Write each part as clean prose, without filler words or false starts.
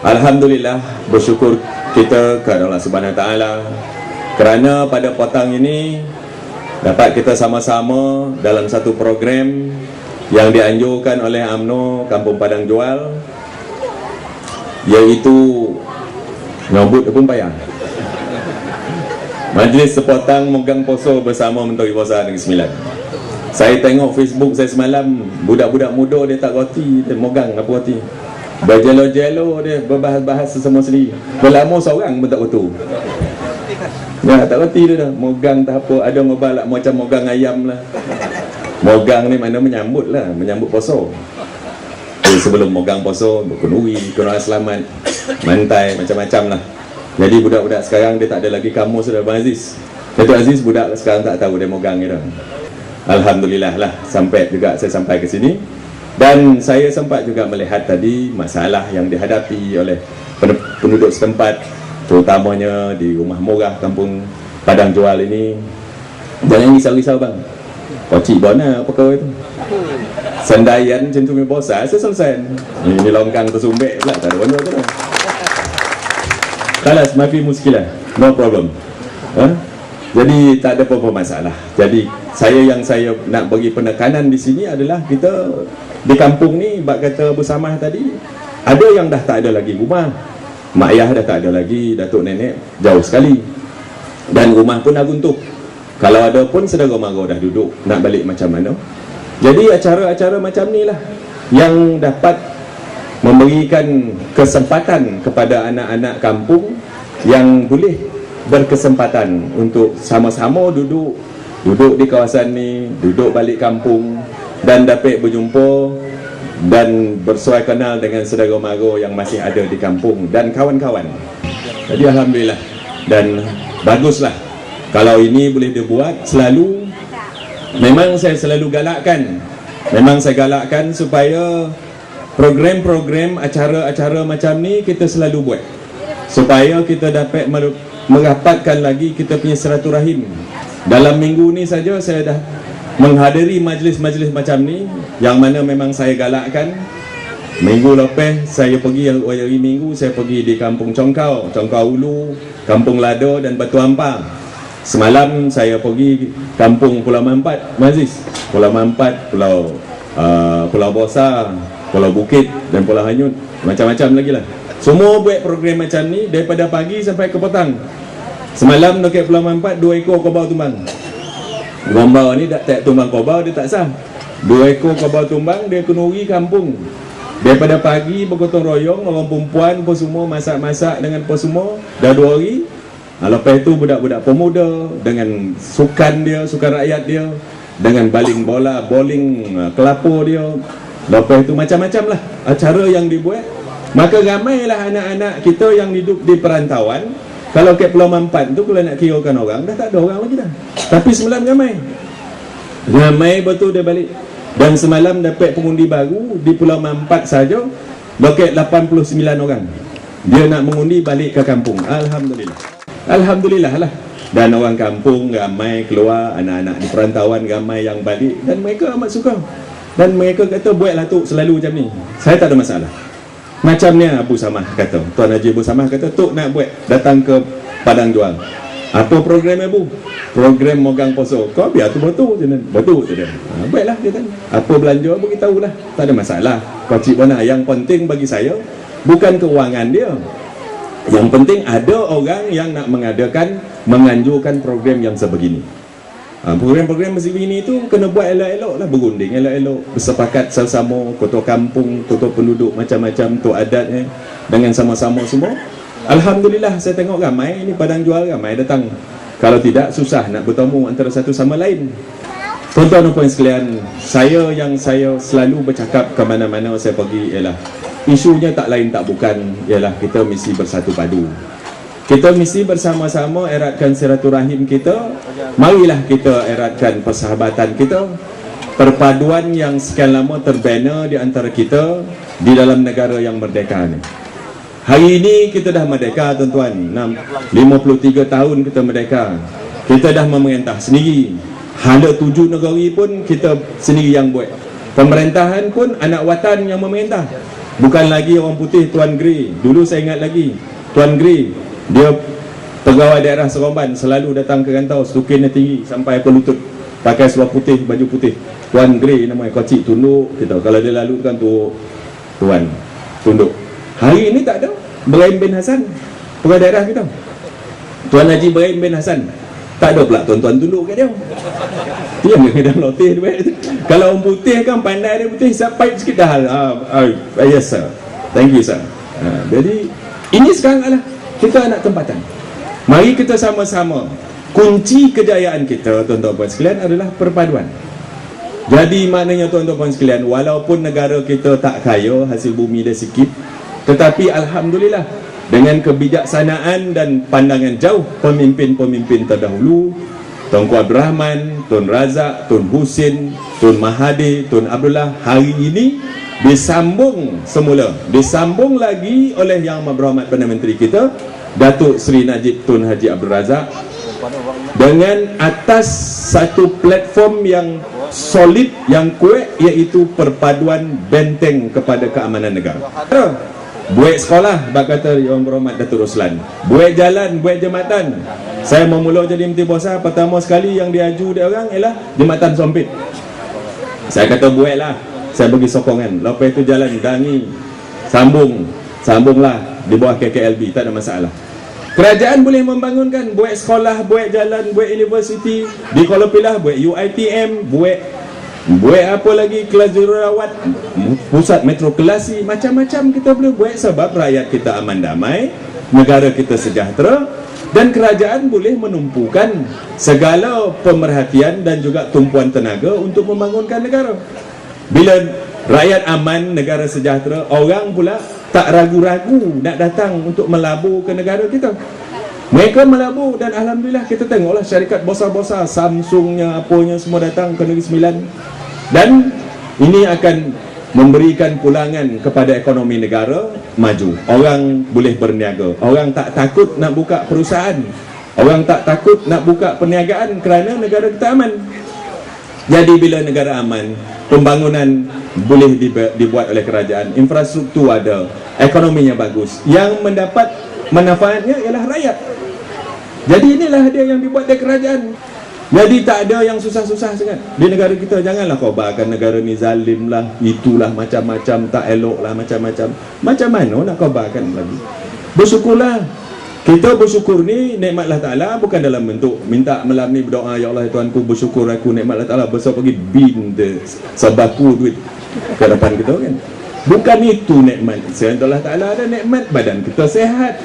Alhamdulillah, bersyukur kita kepada Allah Subhanahu Wa Taala kerana pada petang ini dapat kita sama-sama dalam satu program yang dianjurkan oleh UMNO Kampung Padang Jual, iaitu nyambut pun payah Majlis Sepotang Megang Poso bersama Menteri Besar Negeri Sembilan. Saya tengok Facebook saya semalam, budak-budak muda dia tak roti, dia megang apa roti, berjelo-jelo dia, berbahas-bahas sesama sendiri. Berlama seorang pun tak betul. Ya, tak reti dia dah. Mogang tak apa, ada ngobalak macam mogang ayam lah. Mogang ni mana menyambut lah, menyambut poso. Jadi sebelum mogang poso, berkenuri, kenal selamat, mantai, macam-macam lah. Jadi budak-budak sekarang dia tak ada lagi kamus sudah Abang Aziz. Datuk Aziz budak sekarang tak tahu dia mogang ni dah. Alhamdulillah lah, sampai juga saya sampai ke sini. Dan saya sempat juga melihat tadi masalah yang dihadapi oleh penduduk setempat, terutamanya di Rumah Murah Kampung Padang Jual ini. Jangan risau-risau bang, kocik bona apa kau itu, sendayan centumi bosa selesai. Ini longkang tersumbek pula, tak ada benda tu lah. Kalas, mafi muskilah, no problem. Jadi tak ada apa-apa masalah. Jadi saya nak bagi penekanan di sini adalah kita di kampung ni, bak kata bersama tadi, ada yang dah tak ada lagi rumah, mak ayah dah tak ada lagi, datuk nenek jauh sekali, dan rumah pun dah runtuh. Kalau ada pun saudara mara dah duduk, nak balik macam mana? Jadi acara-acara macam ni lah yang dapat memberikan kesempatan kepada anak-anak kampung yang boleh berkesempatan untuk sama-sama duduk di kawasan ni, duduk balik kampung dan dapat berjumpa dan bersuai kenal dengan saudara mara yang masih ada di kampung dan kawan-kawan. Jadi alhamdulillah, dan baguslah kalau ini boleh dibuat selalu. Memang saya selalu galakkan, supaya program-program, acara-acara macam ni kita selalu buat, supaya kita dapat merapatkan lagi kita punya silaturahim. Dalam minggu ni saja saya dah menghadiri majlis-majlis macam ni, yang mana memang saya galakkan. Minggu lepas saya pergi, hari minggu saya pergi di Kampung Congkau Ulu, Kampung Lado dan Batu Ampar. Semalam saya pergi Kampung Pulau Mampat, Mazis, Pulau Mampat, Pulau Bosa, Pulau Bukit dan Pulau Hanyut, macam-macam lagi lah. Semua buat program macam ni daripada pagi sampai ke petang. Semalam dekat Pulau Mampat 2 ekor kobau tumbang. Gombau ni tak tumbang kobau, dia tak sah. 2 ekor kobau tumbang, dia kenuri kampung. Daripada pagi bergotong royong, orang perempuan pun semua masak-masak dengan pun semua. Dah 2 hari. Lepas itu budak-budak pemuda dengan sukan dia, sukan rakyat dia, dengan baling bola, bowling kelapa dia. Lepas itu macam-macam lah acara yang dibuat. Maka ramailah anak-anak kita yang hidup di perantauan. Kalau ke Pulau Mampat tu, kalau nak kirakan orang, dah tak ada orang lagi dah. Tapi semalam ramai betul dia balik. Dan semalam dapat pengundi baru di Pulau Mampat saja, dekat 89 orang. Dia nak mengundi balik ke kampung. Alhamdulillah lah. Dan orang kampung ramai keluar, anak-anak di perantauan ramai yang balik, dan mereka amat suka. Dan mereka kata, buatlah Tok selalu macam ni. Saya tak ada masalah. Macam ni Abu Samah kata, Tuan Haji Abu Samah kata, Tok nak buat, datang ke Padang Jual. Apa program Abu? Program Mogang Poso. Kau biar tu betul je. Betul je dia. Buatlah dia kan. Apa belanja Abu, kita tahulah. Tak ada masalah. Kau cik mana, yang penting bagi saya bukan keuangan dia. Yang penting ada orang yang nak menganjurkan program yang sebegini. Program-program macam ini tu kena buat elok-elok lah, berunding elok-elok, bersepakat sama-sama, ketua kampung, ketua penduduk, macam-macam, tok adat dengan sama-sama semua. Alhamdulillah, saya tengok ramai ni Padang Jual, ramai datang. Kalau tidak, susah nak bertemu antara satu sama lain. Tuan-tuan dan puan sekalian, saya selalu bercakap ke mana-mana saya pergi ialah, isunya tak lain tak bukan ialah kita mesti bersatu padu. Kita mesti bersama-sama eratkan silaturahim kita. Marilah kita eratkan persahabatan kita, perpaduan yang sekian lama terbina di antara kita di dalam negara yang merdeka ni. Hari ini kita dah merdeka tuan-tuan, 53 tahun kita merdeka. Kita dah memerintah sendiri. Ada 7 negara pun kita sendiri yang buat. Pemerintahan pun anak watan yang memerintah. Bukan lagi orang putih Tuan Gray. Dulu saya ingat lagi Tuan Gray, dia pegawai daerah Seremban, selalu datang ke rantau, stukinnya tinggi sampai ke lutut, pakai seluar putih, baju putih. Tuan Gray namanya, kocik tunduk kita. Kalau dia lalu kan tu Tuan tunduk. Hari ini tak ada. Ibrahim bin Hasan, pegawai daerah kita, Tuan Haji Ibrahim bin Hasan, tak ada pula tuan-tuan tunduk kat dia. Dia dalam lotih duit. Kalau orang putih kan pandai, dia putih sampai sikit dah. Yes sir, thank you sir. Jadi ini sekarang adalah kita nak tempatan. Mari kita sama-sama. Kunci kejayaan kita, tuan-tuan puan sekalian, adalah perpaduan. Jadi maknanya tuan-tuan puan sekalian, walaupun negara kita tak kaya, hasil bumi dia sikit, tetapi alhamdulillah dengan kebijaksanaan dan pandangan jauh pemimpin-pemimpin terdahulu, Tunku Abdul Rahman, Tun Razak, Tun Husin, Tun Mahathir, Tun Abdullah, hari ini disambung semula, disambung lagi oleh Yang Berhormat Perdana Menteri kita Datuk Seri Najib Tun Haji Abdul Razak, dengan atas satu platform yang solid, yang kuat, iaitu perpaduan benteng kepada keamanan negara. Buat sekolah, bak kata Yang Berhormat Datuk Roslan, buat jalan, buat jambatan. Saya memula jadi Menteri Besar, pertama sekali yang diaju dia orang ialah jambatan Sompit. Saya kata buatlah, saya bagi sokongan. Lepas itu jalan Dangi, sambunglah di bawah KKLB, tak ada masalah. Kerajaan boleh membangunkan, buat sekolah, buat jalan, buat universiti di Kuala Pilah, buat UiTM, buat apa lagi, kelas jururawat, pusat metroklasi, macam-macam kita boleh buat, sebab rakyat kita aman damai, negara kita sejahtera, dan kerajaan boleh menumpukan segala pemerhatian dan juga tumpuan tenaga untuk membangunkan negara. Bila rakyat aman, negara sejahtera, orang pula tak ragu-ragu nak datang untuk melabur ke negara kita. Mereka melabur, dan alhamdulillah kita tengoklah syarikat besar-besar, Samsungnya, apanya semua datang ke Negeri Sembilan. Dan ini akan memberikan pulangan kepada ekonomi negara maju. Orang boleh berniaga, orang tak takut nak buka perusahaan, orang tak takut nak buka perniagaan kerana negara kita aman. Jadi bila negara aman, pembangunan boleh dibuat oleh kerajaan, infrastruktur ada, ekonominya bagus, yang mendapat manfaatnya ialah rakyat. Jadi inilah dia yang dibuat oleh kerajaan. Jadi tak ada yang susah-susah sangat di negara kita. Janganlah kau bahkan negara ni zalim lah, itulah macam-macam, tak elok lah, macam-macam. Macam mana nak kau bahkan lagi? Bersyukurlah. Kita bersyukur ni nikmat Allah Ta'ala, bukan dalam bentuk minta malam ni berdoa, ya Allah Tuanku, bersyukur aku nikmat Allah Ta'ala besar pergi bin de sebaku duit ke depan kita kan. Bukan itu nikmat. Selain Allah Ta'ala ada nikmat badan kita sehat,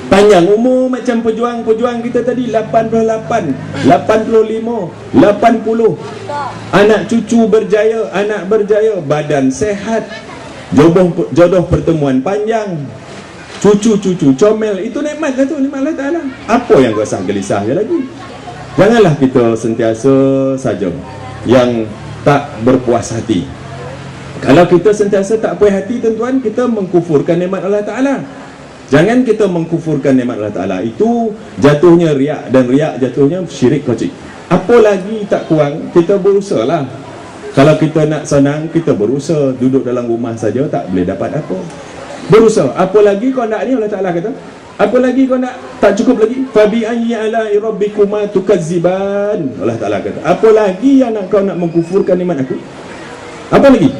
panjang umur macam pejuang-pejuang kita tadi, 88, 85, 80, anak cucu berjaya, anak berjaya, badan sehat, jodoh pertemuan panjang, cucu-cucu comel. Itu nikmat lah tu, nikmat Allah Ta'ala. Apa yang kau sah gelisah je lagi? Janganlah kita sentiasa saja yang tak berpuas hati. Kalau kita sentiasa tak puas hati, tuan-tuan, kita mengkufurkan nikmat Allah Ta'ala. Jangan kita mengkufurkan nikmat Allah Ta'ala. Itu jatuhnya riak, dan riak jatuhnya syirik kocik. Apa lagi tak kurang, kita berusaha lah. Kalau kita nak senang, kita berusaha. Duduk dalam rumah saja tak boleh dapat apa. Berusaha. Apa lagi kau nak ni, Allah Ta'ala kata. Apa lagi kau nak, tak cukup lagi. Fabi ayyi ala'i rabbikuma tukazziban. Allah Ta'ala kata. Apa lagi yang kau nak mengkufurkan nikmat aku? Apa lagi?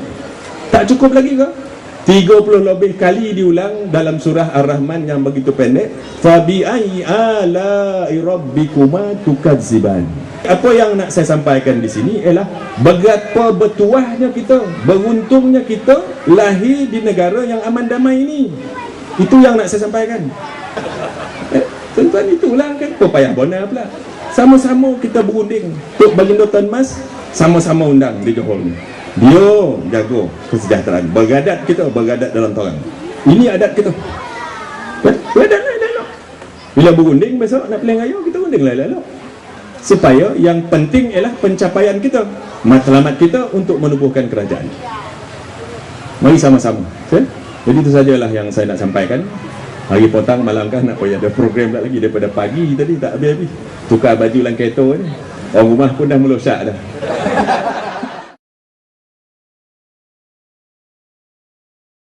Tak cukup lagi kau? 30 lebih kali diulang dalam surah Ar-Rahman yang begitu pendek. Fabi ayyi ala'i rabbikuma tukazziban. Apa yang nak saya sampaikan di sini ialah betapa bertuahnya kita, beruntungnya kita lahir di negara yang aman damai ini. Itu yang nak saya sampaikan. Tuan-tuan, itulah kan pepayah bona pula. Sama-sama kita berunding. Tok Baginda Tan Mas sama-sama undang di Johor ni. Dia jago kesejahteraan. Bergadat kita, bergadat dalam torang. Ini adat kita. Bergadat lah, elok. Bila berunding besok nak peleng ayo, kita unding lah elok. Supaya yang penting ialah pencapaian kita, matlamat kita untuk menubuhkan kerajaan. Mari sama-sama. Okay? Jadi itu sajalah yang saya nak sampaikan. Hari petang malam kan nak ada program lagi daripada pagi tadi tak habis-habis. Tukar baju dalam kereta ni. Orang rumah pun dah mula syak dah.